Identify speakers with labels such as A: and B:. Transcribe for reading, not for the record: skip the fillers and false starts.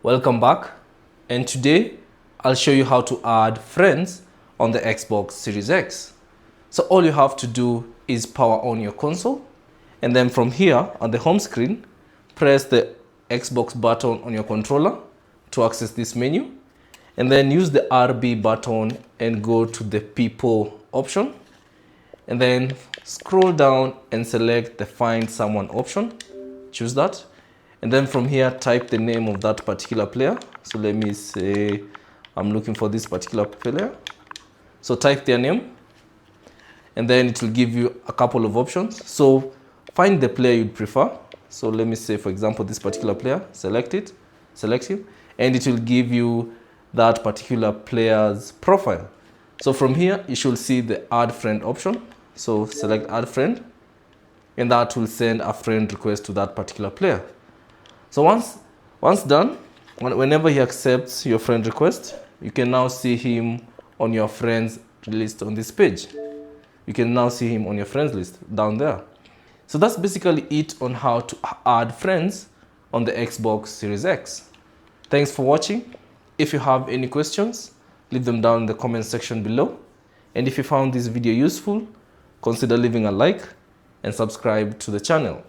A: Welcome back, and today I'll show you how to add friends on the Xbox Series X. So all you have to do is power on your console, and then from here on the home screen, press the Xbox button on your controller to access this menu, and then use the RB button and go to the people option, and then scroll down and select the find someone option. Choose that. And then from here, type the name of that particular player. So let me say, I'm looking for this particular player. So type their name, and then it will give you a couple of options. So find the player you'd prefer. So let me say, for example, this particular player, select him, and it will give you that particular player's profile. So from here, you should see the add friend option. So select add friend, and that will send a friend request to that particular player. So once done, whenever he accepts your friend request, you can now see him on your friends list on this page. You can now see him on your friends list down there. So that's basically it on how to add friends on the Xbox Series X. Thanks for watching. If you have any questions, leave them down in the comment section below. And if you found this video useful, consider leaving a like and subscribe to the channel.